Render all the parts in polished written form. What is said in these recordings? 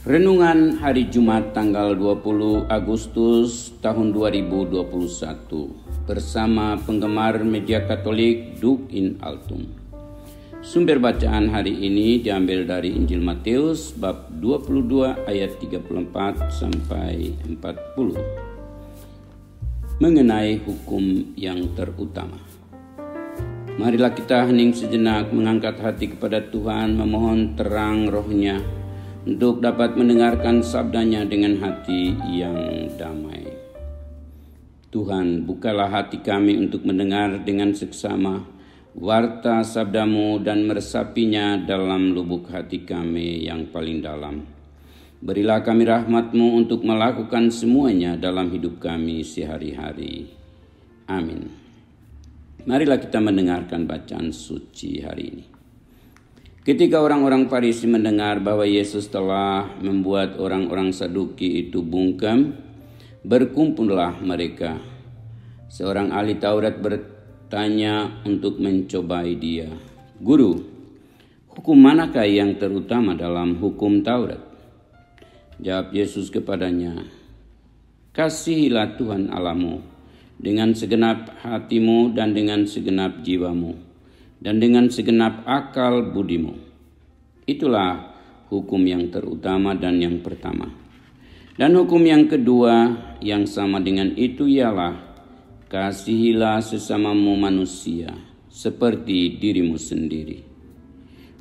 Renungan hari Jumat tanggal 20 Agustus tahun 2021 bersama penggemar media Katolik Duk in Altum. Sumber bacaan hari ini diambil dari Injil Matius bab 22 ayat 34 sampai 40 mengenai hukum yang terutama. Marilah kita hening sejenak, mengangkat hati kepada Tuhan, memohon terang roh-Nya untuk dapat mendengarkan sabdanya dengan hati yang damai. Tuhan, bukalah hati kami untuk mendengar dengan seksama warta sabdamu dan meresapinya dalam lubuk hati kami yang paling dalam. Berilah kami rahmat-Mu untuk melakukan semuanya dalam hidup kami sehari-hari. Amin. Marilah kita mendengarkan bacaan suci hari ini. Ketika orang-orang Farisi mendengar bahwa Yesus telah membuat orang-orang Saduki itu bungkam, berkumpullah mereka. Seorang ahli Taurat bertanya untuk mencobai Dia, "Guru, hukum manakah yang terutama dalam hukum Taurat?" Jawab Yesus kepadanya, "Kasihilah Tuhan Allahmu dengan segenap hatimu dan dengan segenap jiwamu dan dengan segenap akal budimu. Itulah hukum yang terutama dan yang pertama. Dan hukum yang kedua yang sama dengan itu ialah, kasihilah sesamamu manusia seperti dirimu sendiri.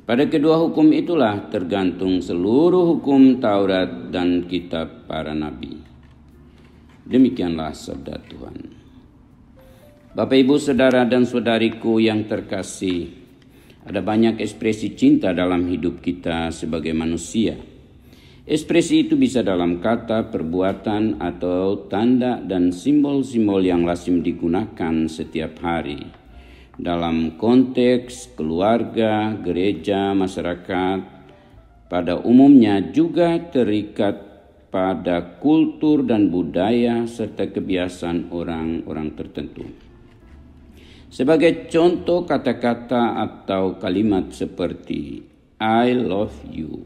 Pada kedua hukum itulah tergantung seluruh hukum Taurat dan kitab para nabi." Demikianlah sabda Tuhan. Bapak, Ibu, Saudara, dan Saudariku yang terkasih, ada banyak ekspresi cinta dalam hidup kita sebagai manusia. Ekspresi itu bisa dalam kata, perbuatan, atau tanda dan simbol-simbol yang lazim digunakan setiap hari. Dalam konteks keluarga, gereja, masyarakat, pada umumnya juga terikat pada kultur dan budaya serta kebiasaan orang-orang tertentu. Sebagai contoh kata-kata atau kalimat seperti I love you,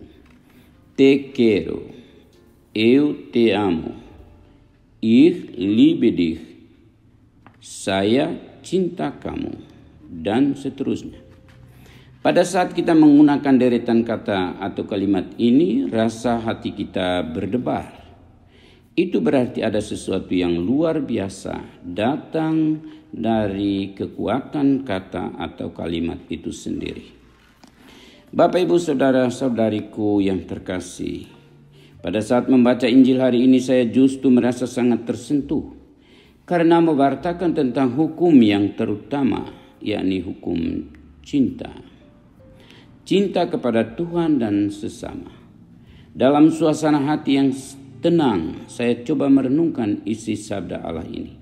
te quiero, eu te amo, ich liebe dich, saya cinta kamu, dan seterusnya. Pada saat kita menggunakan deretan kata atau kalimat ini, rasa hati kita berdebar. Itu berarti ada sesuatu yang luar biasa datang dari kekuatan kata atau kalimat itu sendiri. Bapak, Ibu, Saudara-saudariku yang terkasih, pada saat membaca Injil hari ini saya justru merasa sangat tersentuh karena mewartakan tentang hukum yang terutama, yakni hukum cinta. Cinta kepada Tuhan dan sesama. Dalam suasana hati yang tenang, saya coba merenungkan isi sabda Allah ini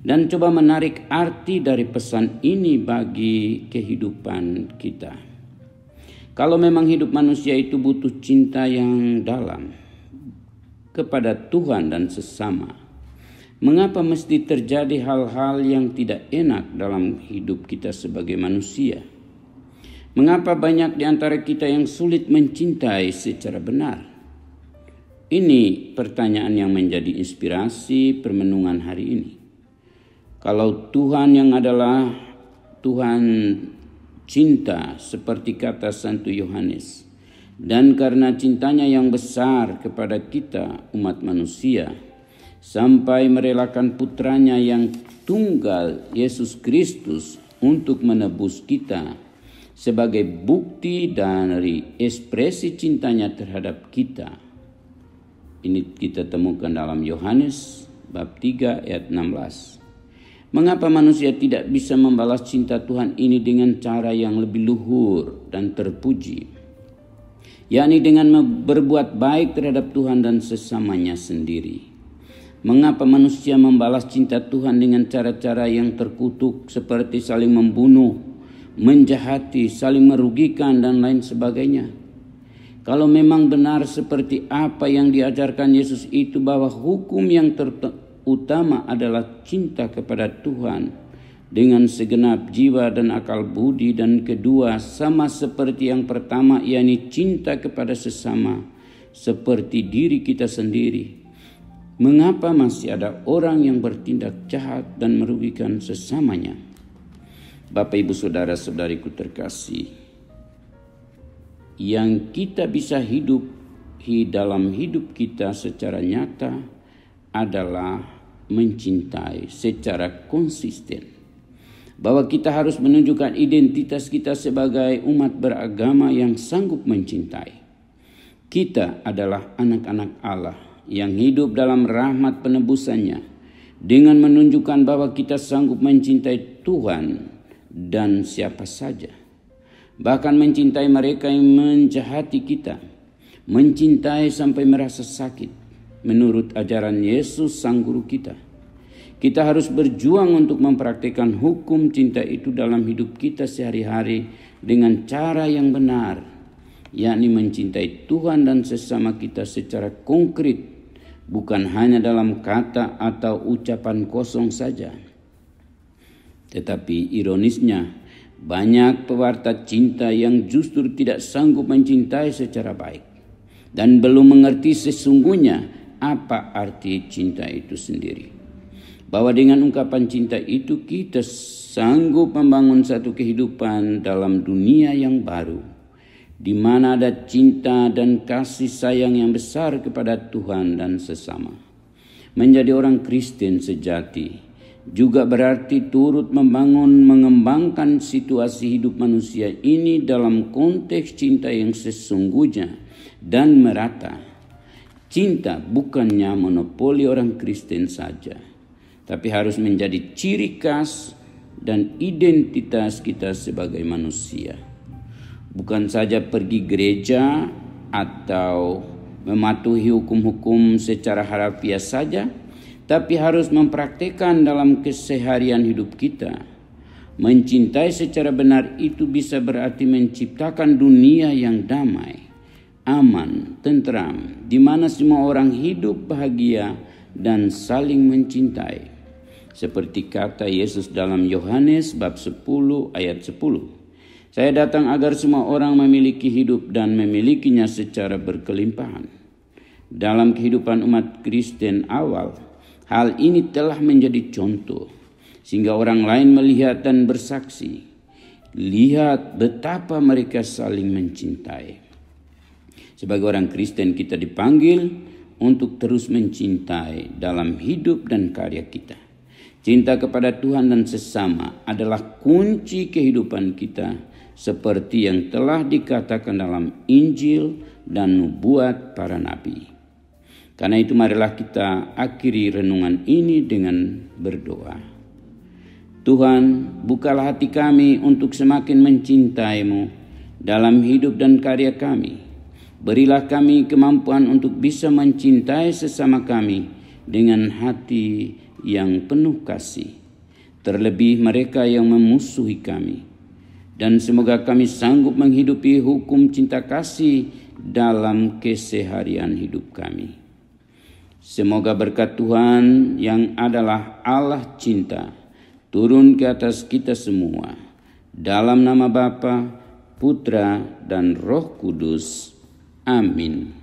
dan coba menarik arti dari pesan ini bagi kehidupan kita. Kalau memang hidup manusia itu butuh cinta yang dalam kepada Tuhan dan sesama, mengapa mesti terjadi hal-hal yang tidak enak dalam hidup kita sebagai manusia? Mengapa banyak di antara kita yang sulit mencintai secara benar? Ini pertanyaan yang menjadi inspirasi permenungan hari ini. Kalau Tuhan yang adalah Tuhan cinta seperti kata Santo Yohanes, dan karena cintanya yang besar kepada kita umat manusia, sampai merelakan putranya yang tunggal Yesus Kristus untuk menebus kita sebagai bukti dari ekspresi cintanya terhadap kita. Ini kita temukan dalam Yohanes bab 3 ayat 16. Mengapa manusia tidak bisa membalas cinta Tuhan ini dengan cara yang lebih luhur dan terpuji, yakni dengan berbuat baik terhadap Tuhan dan sesamanya sendiri? Mengapa manusia membalas cinta Tuhan dengan cara-cara yang terkutuk seperti saling membunuh, menjahati, saling merugikan, dan lain sebagainya? Kalau memang benar seperti apa yang diajarkan Yesus itu, bahwa hukum yang terutama adalah cinta kepada Tuhan dengan segenap jiwa dan akal budi, dan kedua sama seperti yang pertama, yakni cinta kepada sesama seperti diri kita sendiri. Mengapa masih ada orang yang bertindak jahat dan merugikan sesamanya? Bapak, Ibu, Saudara-saudariku terkasih, yang kita bisa hidup dalam hidup kita secara nyata adalah mencintai secara konsisten. Bahwa kita harus menunjukkan identitas kita sebagai umat beragama yang sanggup mencintai. Kita adalah anak-anak Allah yang hidup dalam rahmat penebusannya dengan menunjukkan bahwa kita sanggup mencintai Tuhan dan siapa saja. Bahkan mencintai mereka yang menjahati kita, mencintai sampai merasa sakit menurut ajaran Yesus sang guru kita. Kita harus berjuang untuk mempraktikkan hukum cinta itu dalam hidup kita sehari-hari dengan cara yang benar, yakni mencintai Tuhan dan sesama kita secara konkret, bukan hanya dalam kata atau ucapan kosong saja. Tetapi ironisnya, banyak pewarta cinta yang justru tidak sanggup mencintai secara baik dan belum mengerti sesungguhnya apa arti cinta itu sendiri. Bahwa dengan ungkapan cinta itu kita sanggup membangun satu kehidupan dalam dunia yang baru, di mana ada cinta dan kasih sayang yang besar kepada Tuhan dan sesama. Menjadi orang Kristen sejati juga berarti turut mengembangkan situasi hidup manusia ini dalam konteks cinta yang sesungguhnya dan merata. Cinta bukannya monopoli orang Kristen saja, tapi harus menjadi ciri khas dan identitas kita sebagai manusia. Bukan saja pergi gereja atau mematuhi hukum-hukum secara harafiah saja, tapi harus mempraktikkan dalam keseharian hidup kita. Mencintai secara benar itu bisa berarti menciptakan dunia yang damai, aman, tentram, di mana semua orang hidup bahagia dan saling mencintai. Seperti kata Yesus dalam Yohanes bab 10 ayat 10. Saya datang agar semua orang memiliki hidup dan memilikinya secara berkelimpahan. Dalam kehidupan umat Kristen awal, hal ini telah menjadi contoh, sehingga orang lain melihat dan bersaksi. Lihat betapa mereka saling mencintai. Sebagai orang Kristen kita dipanggil untuk terus mencintai dalam hidup dan karya kita. Cinta kepada Tuhan dan sesama adalah kunci kehidupan kita seperti yang telah dikatakan dalam Injil dan nubuat para nabi. Karena itu marilah kita akhiri renungan ini dengan berdoa. Tuhan, bukalah hati kami untuk semakin mencintai-Mu dalam hidup dan karya kami. Berilah kami kemampuan untuk bisa mencintai sesama kami dengan hati yang penuh kasih, terlebih mereka yang memusuhi kami. Dan semoga kami sanggup menghidupi hukum cinta kasih dalam keseharian hidup kami. Semoga berkat Tuhan yang adalah Allah cinta turun ke atas kita semua. Dalam nama Bapa, Putra, dan Roh Kudus. Amin.